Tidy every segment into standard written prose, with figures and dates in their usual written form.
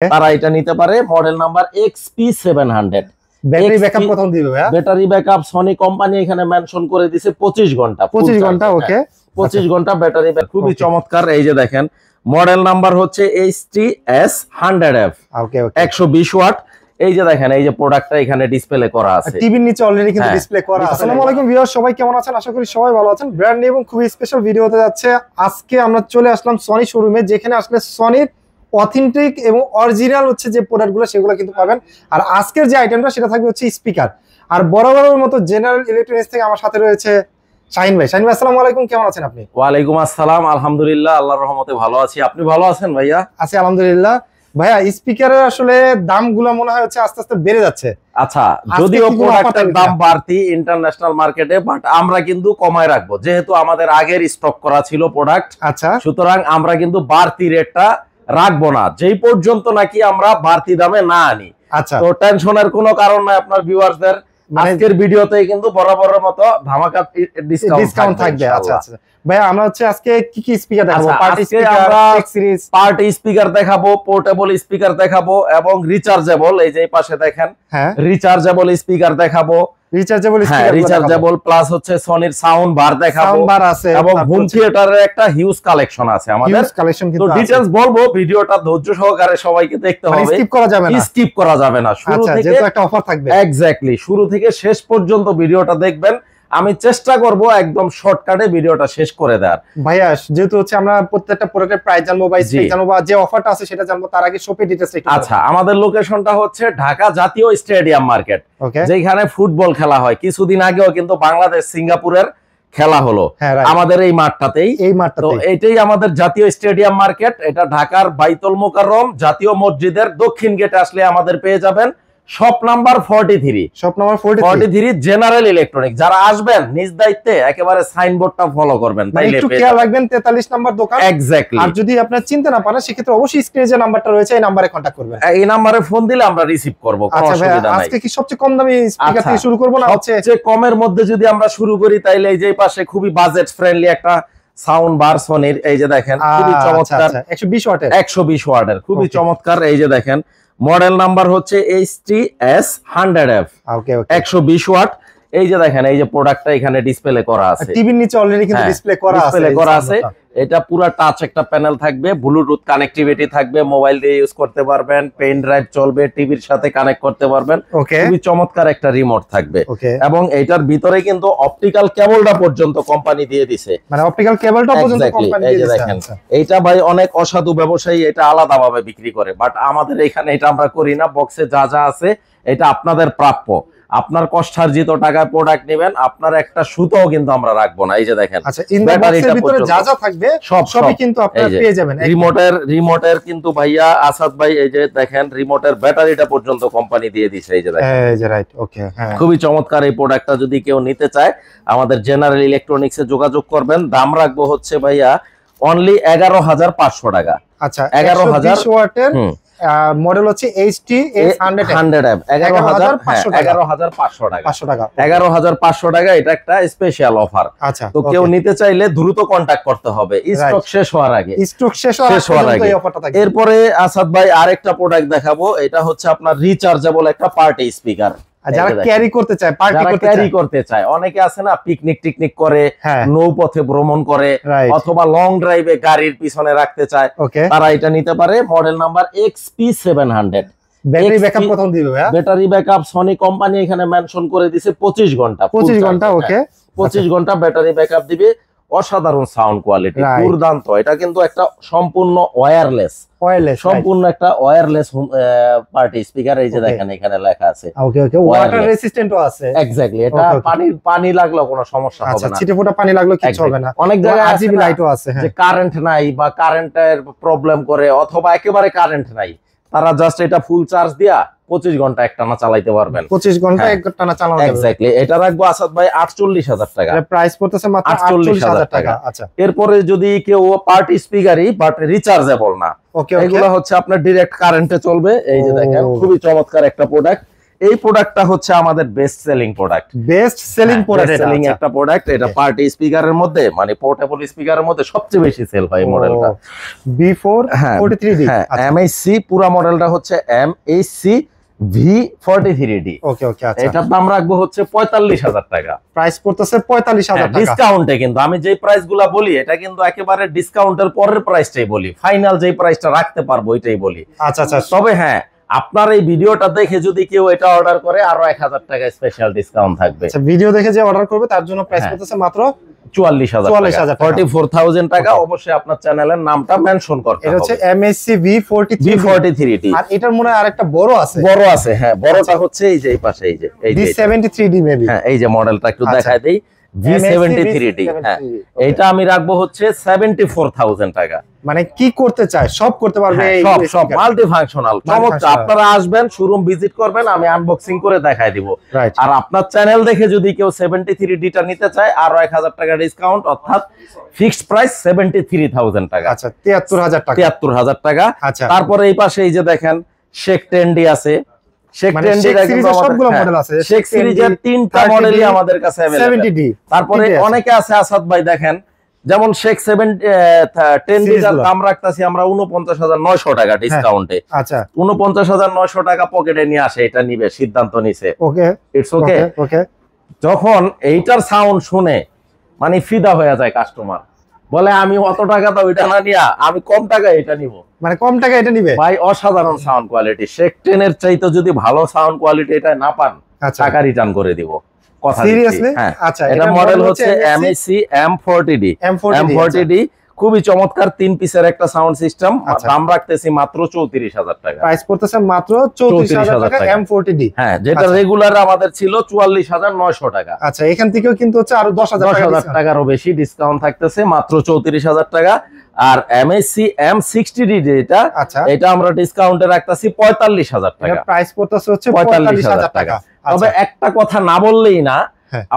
তারা এটা নিতে পারে। Model number XP700। Battery backup কত দিবে ভাইয়া? ব্যাটারি ব্যাকআপ সনি কোম্পানি এখানে মেনশন করে দিয়েছে 25 ঘন্টা। 25 ঘন্টা, ওকে। 25 ঘন্টা ব্যাটারি ব্যাকআপ, খুবই চমৎকার। এই যে দেখেন মডেল নাম্বার হচ্ছে HTS100F, ওকে ওকে, 120 ওয়াট। এই যে দেখেন এই যে প্রোডাক্টটা এখানে ডিসপ্লে করা আছে, টিভির নিচে অলরেডি কিন্তু ডিসপ্লে করা আছে। আসসালামু আলাইকুম ভিউয়ার, সবাই কেমন আছেন? আশা করি সবাই ভালো আছেন। ব্র্যান্ড নিউ এবং খুবই স্পেশাল ভিডিও হতে যাচ্ছে। আজকে আমরা চলে আসলাম সনি শোরুমে, যেখানে আসলে সনির অথেন্টিক এবং অরিজিনাল হচ্ছে যে প্রোডাক্টগুলো সেগুলো কিন্তু পাবেন। আর আজকের যে আইটেমটা সেটা থাকবে হচ্ছে স্পিকার। আর বরাবরের মতো জেনারেল ইলেকট্রনিক্স থেকে আমার সাথে রয়েছে শাহিন ভাই। শাহিন ভাই আসসালামু আলাইকুম, কেমন আছেন আপনি? ওয়ালাইকুম আসসালাম, আলহামদুলিল্লাহ আল্লাহর রহমতে ভালো আছি। আপনি ভালো আছেন ভাইয়া? আছি আলহামদুলিল্লাহ। ভাইয়া স্পিকারের আসলে দামগুলো মনে হয় হচ্ছে আস্তে আস্তে বেড়ে যাচ্ছে। আচ্ছা, যদিও প্রোডাক্টের দাম বাড়তি ইন্টারন্যাশনাল মার্কেটে, বাট আমরা কিন্তু কমায় রাখবো, যেহেতু আমাদের আগের স্টক করা ছিল প্রোডাক্ট। আচ্ছা, সুতরাং আমরা কিন্তু বাড়তি রেটটা রাখবো না, যেই পর্যন্ত নাকি আমরা বাড়তি দামে না আনি। আচ্ছা, তো টেনশনের কোনো কারণ নাই আপনার ভিউয়ারদের। আজকের ভিডিওতে কিন্তু বরাবরের মতো ধামাকা ডিসকাউন্ট থাকবে। আচ্ছা আচ্ছা ভাইয়া, আমরা হচ্ছে আজকে কি কি স্পিকার দেখাবো? Party speaker, tech series, party speaker দেখাবো, পোর্টেবল স্পিকার দেখাবো এবং রিচার্জেবল। এই যে এই পাশে দেখেন, হ্যাঁ, রিচার্জেবল স্পিকার দেখাবো। রিচার্জেবল প্লাস হচ্ছে সনির সাউন্ড বার দেখাবো এবং হোম থিয়েটারের একটা হিউজ কালেকশন আছে আমাদের। তো ডিটেইলস বলবো, ভিডিওটা ধৈর্য সহকারে সবাইকে দেখতে হবে, স্কিপ করা যাবে না, স্কিপ করা যাবে না। শুরু থেকে যেহেতু একটা অফার থাকবে, এক্স্যাক্টলি শুরু থেকে শেষ পর্যন্ত ভিডিওটা দেখবেন। আমি চেষ্টা করব একদম শর্টকাটে ভিডিওটা শেষ করে দেওয়ার। ভাইয়া যেহেতু হচ্ছে আমরা প্রত্যেকটা প্রোডাক্টের প্রাইস জানবো বা স্পেক জানবো বা যে অফারটা আছে সেটা জানবো, তার আগে শপে ডিটেইলস একটু। আচ্ছা, আমাদের লোকেশনটা হচ্ছে ঢাকা জাতীয় স্টেডিয়াম মার্কেট, যেখানে ফুটবল খেলা হয়। কিছুদিন আগেও কিন্তু বাংলাদেশ সিঙ্গাপুরের খেলা হলো আমাদের এই মাঠটাতেই। তো এটাই আমাদের জাতীয় স্টেডিয়াম মার্কেট। এটা ঢাকার বাইতুল মোকাররম জাতীয় মসজিদের দক্ষিণ গেটে আসলে আমাদের পেয়ে যাবেন। Shop number 43, shop number 43 general electronic. যারা আসবেন নিজ দায়িত্বে একেবারে সাইনবোর্ডটা ফলো করবেন, তাইলে একটু খেয়াল রাখবেন। 43 নাম্বার দোকান, এক্স্যাক্টলি। আর যদি আপনারা চিনতে না পারেন সেক্ষেত্রে অবশ্যই স্ক্রিনে যে নাম্বারটা রয়েছে এই নম্বরে কন্টাক্ট করবেন। এই নম্বরে ফোন দিলে আমরা রিসিভ করব, কোনো অসুবিধা নাই। আজকে কি সবচেয়ে কম দামি স্পিকার থেকে শুরু করব না হচ্ছে সবচেয়ে কমের মধ্যে যদি আমরা শুরু করি, তাইলে এই যে পাশে খুবই বাজেট ফ্রেন্ডলি একটা সাউন্ড বার সনির। এই যে দেখেন খুবই চমৎকার, 120 ওয়াটের খুবই চমৎকার। এই যে দেখেন মডেল নাম্বার হচ্ছে HTS100F, 120 ওয়াট। এই যে দেখেন এই যে প্রোডাক্টটা এখানে ডিসপ্লে করা আছে, টিভির নিচে অলরেডি কিন্তু ডিসপ্লে করা আছে। এটা পুরো টাচ একটা প্যানেল থাকবে, ব্লুটুথ কানেক্টিভিটি থাকবে, মোবাইল দিয়ে ইউজ করতে পারবেন, পেন ড্রাইভ চলবে, টিভির সাথে কানেক্ট করতে পারবেন। খুবই চমৎকার একটা রিমোট থাকবে এবং এটার ভিতরে কিন্তু অপটিক্যাল কেবলটা পর্যন্ত কোম্পানি দিয়ে দিছে, মানে অপটিক্যাল কেবলটা পর্যন্ত কোম্পানি দিয়ে দিছে। দেখেন এইটা ভাই অনেক অসাধু ব্যবসায়ী এটা আলাদাভাবে বিক্রি করে, বাট আমাদের এখানে এটা আমরা করি না। বক্সে যা যা আছে এটা আপনাদের প্রাপ্য, আপনার কষ্টার্জিত টাকায় প্রোডাক্ট নেবেন, আপনার একটা সুতোও কিন্তু আমরা রাখবো না। এই যে দেখেন ব্যাটারিটার ভিতরে যা যা থাকবে সবই কিন্তু আপনারা পেয়ে যাবেন। রিমোটের কিন্তু ভাইয়া আসাদ ভাই এই যে দেখেন রিমোটের ব্যাটারিটা পর্যন্ত কোম্পানি দিয়ে দিয়েছে। এই যে দেখেন, এই যে রাইট, ওকে, হ্যাঁ, খুবই চমৎকার। এই প্রোডাক্টটা যদি কেউ নিতে চায় আমাদের জেনারেল ইলেকট্রনিক্সে যোগাযোগ করবেন। দাম রাখবো হচ্ছে ভাইয়া অনলি 11,500 টাকা। আচ্ছা, 11,000 ওয়াটের মডেল হচ্ছে HTS100F, 11,500 টাকা। 11,500 টাকা, এটা একটা স্পেশাল অফার। আচ্ছা, তো কেউ নিতে চাইলে দ্রুত কন্টাক্ট করতে হবে, স্টক শেষ হওয়ার আগে। এরপরে আসাদ ভাই আরেকটা প্রোডাক্ট দেখাবো। এটা হচ্ছে আপনার রিচার্জেবল একটা পার্টি স্পিকার। যারা ক্যারি করতে চায়, অনেকে আছে না পিকনিক টিকনিক করে, নৌপথে ভ্রমণ করে, অথবা লং ড্রাইভে গাড়ির পিছনে রাখতে চায়, তারা এটা নিতে পারে। Model number XP700। Battery backup কত দিবে ভাইয়া? ব্যাটারি ব্যাকআপ সনি কোম্পানি এখানে মেনশন করে দিয়েছে 25 ঘন্টা। 25 ঘন্টা, ওকে, 25 ঘন্টা ব্যাটারি ব্যাকআপ দিবে। অসাধারণ সাউন্ড কোয়ালিটি, দুর্দান্ত। এটা কিন্তু একটা সম্পূর্ণ ওয়্যারলেস সম্পূর্ণ একটা ওয়্যারলেস পার্টি স্পিকার। এই যে দেখেন এখানে লেখা আছে ওয়াটার রেসিস্ট্যান্টও আছে। এক্স্যাক্টলি, এটা পানি লাগলেও কোনো সমস্যা হবে না, ছিটেফোঁটা পানি লাগলেও কিছু হবে না। অনেক জায়গায় RGB লাইটও আছে, যে কারেন্ট নাই বা কারেন্টের প্রবলেম করে, অথবা একেবারে কারেন্ট নাই, তারা জাস্ট এটা ফুল চার্জ দিয়া 25 ঘন্টা একটানা চালাইতে পারবেন। 25 ঘন্টা একটানা চালানো যাবে। এক্স্যাক্টলি, এটা রাখবো আসাদ ভাই 48,000 টাকা। প্রাইস পড়তেছে মাত্র 48,000 টাকা। আচ্ছা, এরপরে যদি কেউ পার্টি স্পিকারই বাট রিচার্জেবল না, এগুলো হচ্ছে আপনার ডাইরেক্ট কারেন্টে চলবে। এই যে দেখেন খুবই চমৎকার একটা প্রোডাক্ট। এই প্রোডাক্টটা হচ্ছে আমাদের best selling product. Best selling product, selling একটা প্রোডাক্ট। এটা পার্টি স্পিকারের মধ্যে মানে পোর্টেবল স্পিকারের মধ্যে সবচেয়ে বেশি সেল হয় এই মডেলটা। B443D। MHC পুরো মডেলটা হচ্ছে MHC V43D। ওকে ওকে, আচ্ছা। এটার দাম রাখবো হচ্ছে 45,000 টাকা। প্রাইস পড়তেছে 45,000 টাকা ডিসকাউন্টে, কিন্তু আমি যে প্রাইসগুলো বলি এটা কিন্তু একেবারে ডিসকাউন্টের পরের প্রাইসটাই বলি, ফাইনাল যে প্রাইসটা রাখতে পারবো এটাই বলি। আচ্ছা আচ্ছা। তবে হ্যাঁ, আপনার এই ভিডিওটা দেখে যদি কেউ এটা অর্ডার করে আরো 1000 টাকা স্পেশাল ডিসকাউন্ট থাকবে। আচ্ছা, ভিডিও দেখে যে অর্ডার করবে তার জন্য প্রাইস পড়তেছে মাত্র 44,000 টাকা, 44,000 টাকা। অবশ্যই আপনার চ্যানেলের নামটা মেনশন করতে হবে। এটা হচ্ছে MHC V43D। আর এটার মনে হয় আরেকটা বড় আছে। বড় আছে, হ্যাঁ, বড়টা হচ্ছে এই যে এই পাশে, এই যে D73D মেবি। হ্যাঁ, এই যে মডেলটা একটু দেখায় দেই, V73D। হ্যাঁ, এইটা আমি রাখবো হচ্ছে 74,000 টাকা। মানে কি করতে চায় সব করতে পারবে, সব মাল্টি ফাংশনাল। চমৎকার। আপনারা আসবেন, শোরুম ভিজিট করবেন, আমি আনবক্সিং করে দেখাই দিব। আর আপনার চ্যানেল দেখে যদি কেউ 73D টা নিতে চায় আরো 1000 টাকা ডিসকাউন্ট, অর্থাৎ ফিক্সড প্রাইস 73,000 টাকা। আচ্ছা, 73,000 টাকা। 73,000 টাকা। আচ্ছা, তারপরে এই পাশে এই যে দেখেন শেখ টেন্ডি আছে। শেখ টেন্ডির সবগুলো মডেল আছে। শেখ সিরিজের 3টা মডেলই আমাদের কাছে अवेलेबल। 70D। তারপরে অনেকে আছে আসাদ ভাই, দেখেন যেমন শেখ 10D এর দাম রাখতাছি আমরা 49,900 টাকা ডিসকাউন্টে। আচ্ছা, 49,900 টাকা পকেটে নিয়ে আসে, এটা নিবে, সিদ্ধান্ত নিছে। ওকে, ইটস ওকে। ওকে। যখন এইটার সাউন্ড শুনে মানে ফিদা হয়ে যায় কাস্টমার, বলে আমি অত টাকা দাও এটা না নিয়া আমি কম টাকা এটা নিব। মানে কম টাকা এটা নিবে ভাই, অসাধারণ সাউন্ড কোয়ালিটি। শেখ 10 এর চাইতে যদি ভালো সাউন্ড কোয়ালিটি এটা না পান, টাকা রিটার্ন করে দিব, কথা সিরিয়াসলি। হ্যাঁ, আচ্ছা, এটা মডেল হচ্ছে MHC M40D। খুবই চমৎকার 3 পিসের একটা সাউন্ড সিস্টেম। দাম রাখতেছি মাত্র 34,000 টাকা। প্রাইস পড়তেছে মাত্র 34,000 টাকা M40D। হ্যাঁ, যেটা রেগুলার আমাদের ছিল 44,900 টাকা। আচ্ছা, এখান থেকেও কিন্তু হচ্ছে আরো 10,000 টাকারও বেশি ডিসকাউন্ট থাকতেছে, মাত্র 34,000 টাকা। আর MHC M60D যেটা, এটা আমরা ডিসকাউন্টে রাখতেছি 45,000 টাকা। প্রাইস পড়তেছে হচ্ছে 45,000 টাকা। তবে একটা কথা না বললেই না,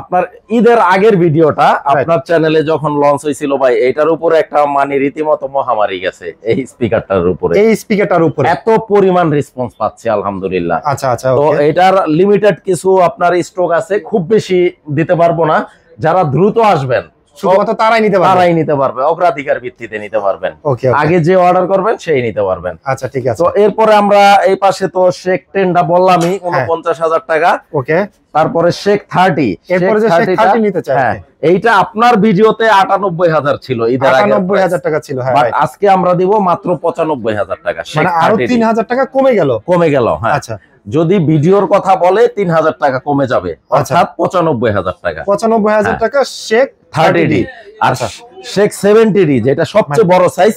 আপনার ঈদের আগের ভিডিওটা আপনার চ্যানেলে যখন লঞ্চ হয়েছিল ভাই, এটার উপরে একটা মানে রীতিমতো মহামারী গেছে এই স্পিকারটার উপরে। এই স্পিকারটার উপরে এত পরিমাণ রেসপন্স পাচ্ছি আলহামদুলিল্লাহ। আচ্ছা আচ্ছা। তো এটার লিমিটেড কিছু আপনার স্টক আছে, খুব বেশি দিতে পারবো না। যারা দ্রুত আসবেন শুধুমাত্র তারাই নিতে পারবে, অগ্রাধিকার ভিত্তিতে নিতে পারবেন। ওকে, আগে যে অর্ডার করবেন সেই নিতে পারবেন। আচ্ছা, ঠিক আছে। তো এরপরে আমরা এই পাশে তো শেখ 10টা বললামই 49,000 টাকা। ওকে। তারপরে শেখ 30, এরপরে যে শেখ 30 নিতে চাই, হ্যাঁ, এইটা আপনার ভিডিওতে 98,000 ছিল, ঈদের আগে 98,000 টাকা ছিল। হ্যাঁ, আজকে আমরা দিব মাত্র 95,000 টাকা। মানে আরো 3,000 টাকা কমে গেল। হ্যাঁ, আচ্ছা, যদি ভিডিওর কথা বলে 3,000 টাকা কমে যাবে, অর্থাৎ 95,000 টাকা। 95,000 টাকা শেখ 30D। আর শেখ 70D যেটা সবচেয়ে বড় সাইজ,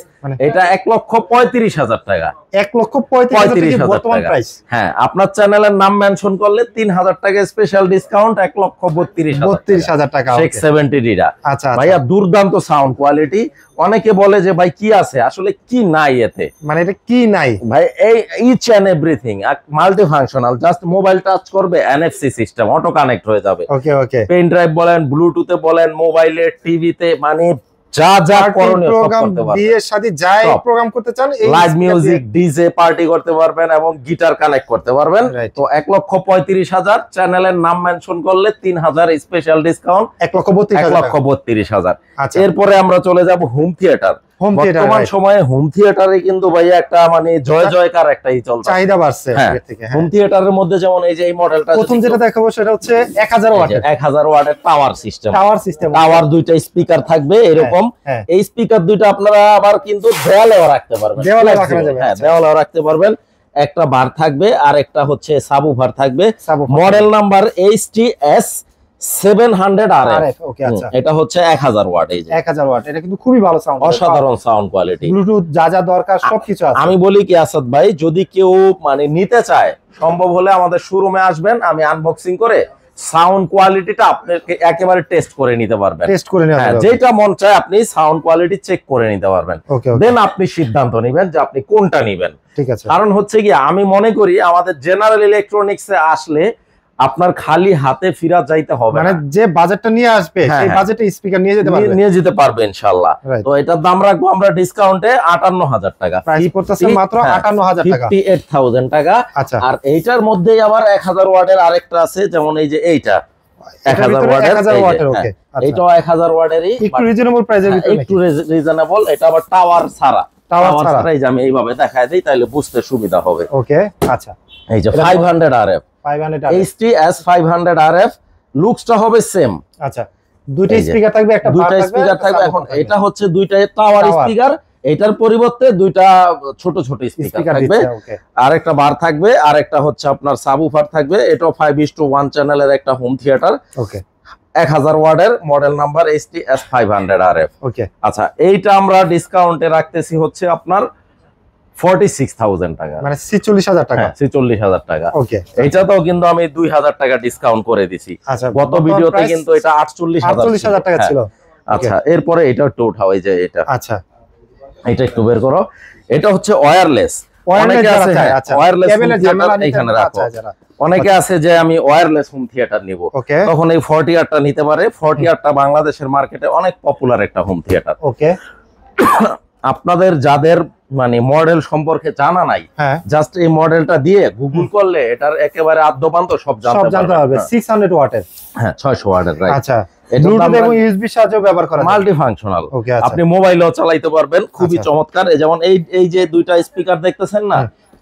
এটা 1,35,000 টাকা। 1,35,000 বর্তমান প্রাইস। হ্যাঁ, আপনার চ্যানেলের নাম মেনশন করলে 3,000 টাকা স্পেশাল ডিসকাউন্ট, 1,32,000 টাকা শেখ 70D টা। আচ্ছা ভাইয়া, দুর্দান্ত সাউন্ড কোয়ালিটি। অনেকে বলে যে ভাই কি আছে, আসলে কি নাই এতে, মানে এটা কি নাই ভাই, এই each and everything multi functional. Just mobile touch করবে, NFC সিস্টেম, অটো কানেক্ট হয়ে যাবে। ওকে ওকে। পেন ড্রাইভ বলেন, ব্লুটুথে বলেন, মোবাইলে, টিভিতে, মানে যা যা করণীয় সব করতে পারবেন। বিয়ের শাদী যাই প্রোগ্রাম করতে চান, লাইভ মিউজিক, ডিজে, পার্টি করতে পারবেন এবং গিটার কানেক্ট করতে পারবেন। তো 1,35,000, চ্যানেলের নাম মেনশন করলে 3,000 স্পেশাল ডিসকাউন্ট, 1,32,000। এরপরে আমরা চলে যাব হোম থিয়েটার। বর্তমান সময়ে হোম থিয়েটারে কিন্তু ভাইয়া একটা মানে জয় জয়কার একটাই চলছে, চাহিদা বাড়ছে। হোম থিয়েটারের মধ্যে যেমন এই যে এই মডেলটা প্রথম যেটা দেখাবো সেটা হচ্ছে 1000 ওয়াটের টাওয়ার সিস্টেম। টাওয়ার দুইটা স্পিকার থাকবে এরকম। এই স্পিকার দুইটা আপনারা আবার কিন্তু দেওয়ালেও রাখতে পারবেন। হ্যাঁ, দেওয়ালেও রাখতে পারবেন। একটা বার থাকবে আর একটা হচ্ছে সাবউফার থাকবে। Model number HTS 700 RF। এটা হচ্ছে 1000 ওয়াট। এই যে 1000 ওয়াট, এটা কিন্তু খুবই ভালো সাউন্ড, অসাধারণ সাউন্ড কোয়ালিটি। ব্লুটুথ যা যা দরকার সবকিছু আছে। আমি বলি কি আসাদ ভাই, যদি কেউ মানে নিতে চায়, সম্ভব হলে আমাদের শোরুমে আসবেন, আমি আনবক্সিং করে সাউন্ড কোয়ালিটিটা আপনাকে একেবারে টেস্ট করে নিতে পারবেন। যেটা মন চায় আপনি সাউন্ড কোয়ালিটি চেক করে নিতে পারবেন। দেন আপনি সিদ্ধান্ত নেবেন যে আপনি কোনটা নেবেন। ঠিক আছে। কারণ হচ্ছে কি, আমি মনে করি আমাদের জেনারেল ইলেকট্রনিক্সে আসলে আপনার খালি হাতে ফিরা যাইতে হবে, মানে যে বাজেটটা নিয়ে আসবে সেই বাজেটে স্পিকার নিয়ে যেতে পারবে ইনশাআল্লাহ। তো এটার দাম রাখবো আমরা ডিসকাউন্টে 58000 টাকা, প্রাইস পড়তেছে মাত্র 58000 টাকা, 58000 টাকা। আর এইটার মধ্যেই আবার 1000 ওয়াটের আরেকটা আছে, যেমন এই যে এইটা 1000 ওয়াটের, ওকে এটাও 1000 ওয়াটেরই, একটু রিজনেবল প্রাইসের ভিতরে, একটু রিজনেবল। এটা আবার টাওয়ার ছাড়া, এই যে আমি এইভাবে দেখায় দেই তাহলে বুঝতে সুবিধা হবে। ওকে আচ্ছা, এই যে 500 RF HTS 500 RF, লুকসটা হবে সেম। আচ্ছা, দুইটা স্পিকার থাকবে, দুইটা স্পিকার থাকবে। এখন এটা হচ্ছে দুইটা টাওয়ার স্পিকার, এটার পরিবর্তে দুইটা ছোট ছোট স্পিকার থাকবে, আরেকটা বার থাকবে, আরেকটা হচ্ছে আপনার সাবউফার থাকবে। এটাও 5:1 চ্যানেলের একটা হোম থিয়েটার, ওকে 1000 ওয়াটের, মডেল নাম্বার HTS 500 RF। ওকে আচ্ছা, এইটা আমরা ডিসকাউন্টে রাখতেছি হচ্ছে আপনার 46000 টাকা, মানে 46000 টাকা, 46000 টাকা। ওকে, এইটাতেও কিন্তু আমি 2000 টাকা ডিসকাউন্ট করে দিছি। গত ভিডিওতে কিন্তু এটা 48000 টাকা ছিল। আচ্ছা, এরপরে এটা একটু উঠাও, এই যে এটা, আচ্ছা এটা একটু বের করো। এটা হচ্ছে ওয়্যারলেস, অনেকে আছে ওয়্যারলেস এখানে রাখো, অনেকে আছে যে আমি ওয়্যারলেস হোম থিয়েটার নিব, তখন এই 40R নিতে পারে। 40R বাংলাদেশের মার্কেটে অনেক পপুলার একটা হোম থিয়েটার। ওকে, আপনাদের যাদের মানে মডেল সম্পর্কে জানা নাই, জাস্ট এই মডেলটা দিয়ে গুগল করলে এটার একেবারে আদ্যপান্ত সব জানতে পারবে। 600 ওয়াটের, হ্যাঁ 600 ওয়াটের, রাইট। আচ্ছা, ব্লুটুথ এবং ইউএসবি সাহায্যে ব্যবহার করা যায়, মাল্টি ফাংশনাল। ওকে, আপনি মোবাইলেও চালাতে পারবেন, খুবই চমৎকার। যেমন এই যে দুইটা স্পিকার দেখতেছেন না,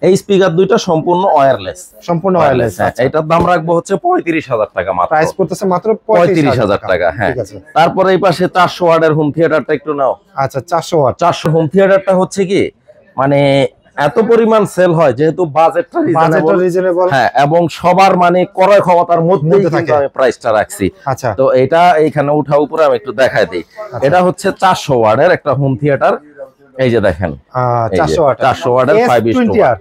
এই স্পিকার দুইটা সম্পূর্ণ ওয়্যারলেস, এটার দাম রাখবো হচ্ছে 35000 টাকা মাত্র, প্রাইস করতেছে মাত্র 35000 টাকা। হ্যাঁ, তারপরে এই পাশে 400 ওয়াটের হোম থিয়েটারটা একটু নাও। আচ্ছা, 400 ওয়াট 400 হোম থিয়েটারটা হচ্ছে কি, মানে এত পরিমাণ সেল হয় যেহেতু বাজেটটা রিজনেবল, হ্যাঁ, এবং সবার মানে ক্রয় ক্ষমতার মধ্যে কিন্তু আমি প্রাইসটা রাখছি। আচ্ছা, তো এটা এইখানে উঠা উপরে আমি একটু দেখাই দিই। এটা হচ্ছে 400 ওয়াটের একটা হোম থিয়েটার, এই যে দেখেন 400 ওয়াটের 5:1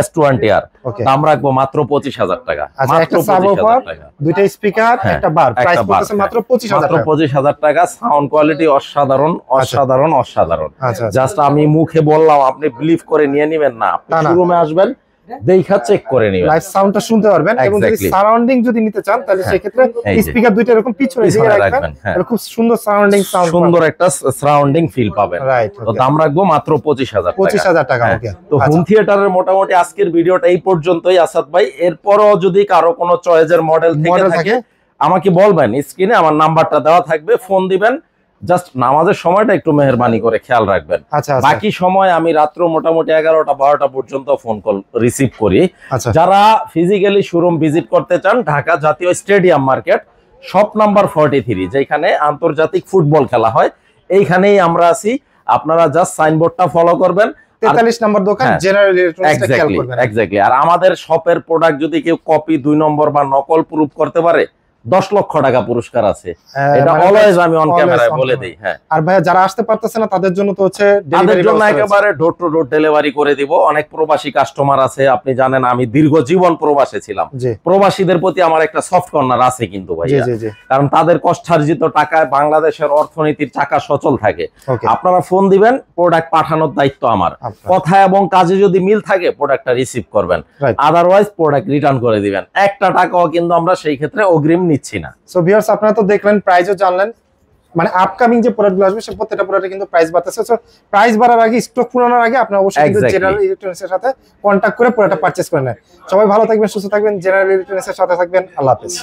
S20R, দাম রাখবো মাত্র 25000 টাকা, মাত্র 25000 টাকা, দুইটা স্পিকার, একটা বার, প্রাইস পড়তেছে মাত্র 25000 টাকা। সাউন্ড কোয়ালিটি অসাধারণ, অসাধারণ, অসাধারণ। জাস্ট আমি মুখে বললাম, আপনি বিলিভ করে নিয়ে নেবেন না, আপনি শোরুমে আসবেন, দেখা চেক করে নিবেন, লাইভ সাউন্ডটা শুনতে পারবেন। এবং যদি সারাউন্ডিং যদি নিতে চান তাহলে সেই ক্ষেত্রে স্পিকার দুইটা এরকম পিছনে দিকে রাখবেন, আর খুব সুন্দর সারাউন্ডিং সাউন্ড, সুন্দর একটা সারাউন্ডিং ফিল পাবেন। রাইট, তো দাম রাখবো মাত্র 25000 টাকা। ওকে, তো হোম থিয়েটারের মোটামুটি আজকের ভিডিওটা এই পর্যন্তই আসাদ ভাই। এরপরও যদি কারো কোনো চয়েসের মডেল থেকে থাকে আমাকে বলবেন, স্ক্রিনে আমার নাম্বারটা দেওয়া থাকবে, ফোন দিবেন। জাস্ট নামাজের সময়টা একটু মেহেরবানি করে খেয়াল রাখবেন। বাকি সময় আমি রাত্র মোটামুটি 11টা 12টা পর্যন্ত ফোন কল রিসিভ করি। যারা ফিজিক্যালি শোরুম ভিজিট করতে চান, ঢাকা জাতীয় স্টেডিয়াম মার্কেট, শপ নাম্বার 43, যেখানে আন্তর্জাতিক ফুটবল খেলা হয়, এইখানেই আমরা আছি। আপনারা জাস্ট সাইনবোর্ডটা ফলো করবেন, 43 নম্বর দোকান, জেনারেল ইলেকট্রনিক্সটা খেয়াল করবেন। এক্স্যাক্টলি। আর আমাদের শপের প্রোডাক্ট যদি কেউ কপি 2 নম্বর বা নকল প্রুফ করতে পারে, 10 লক্ষ টাকা পুরস্কার আছে। এটা অলওয়েজ আমি অন ক্যামেরায় বলে দেই। হ্যাঁ, আর ভাই যারা আসতে পারতেছে না তাদের জন্য তো হচ্ছে তাদের জন্য একেবারে ডোর টু ডোর ডেলিভারি করে দিব। অনেক প্রবাসী কাস্টমার আছে, আপনি জানেন আমি দীর্ঘ জীবন প্রবাসে ছিলাম। প্রবাসীদের প্রতি আমার একটা সফট কর্নার আছে কিন্তু ভাইয়া, কারণ তাদের কষ্টার্জিত টাকায় বাংলাদেশের অর্থনীতির চাকা সচল থাকে। আপনারা ফোন দিবেন, প্রোডাক্ট পাঠানোর দায়িত্ব আমার। কথা এবং কাজে যদি মিল থাকে প্রোডাক্টটা রিসিভ করবেন, আদারওয়াইজ প্রোডাক্ট রিটার্ন করে দিবেন। একটা টাকাও কিন্তু আমরা সেই ক্ষেত্রে অগ্রিম নিচ্ছি না। সো ভিউয়ার্স, আপনারা তো দেখলেন, প্রাইসও জানলেন, মানে আপকামিং যে প্রোডাক্টগুলো আসবে সে প্রত্যেকটা প্রোডাক্টে কিন্তু প্রাইস বাড়তেছে। সো প্রাইস বাড়ার আগে, স্টক ফুরানোর আগে আপনারা অবশ্যই কিন্তু জেনারেল ইলেকট্রনিক্সের সাথে কন্টাক্ট করে প্রোডাক্টটা পারচেজ করে নেন। সবাই ভালো থাকবেন, সুস্থ থাকবেন, জেনারেল ইলেকট্রনিক্সের সাথে থাকবেন। আল্লাহ হাফেজ।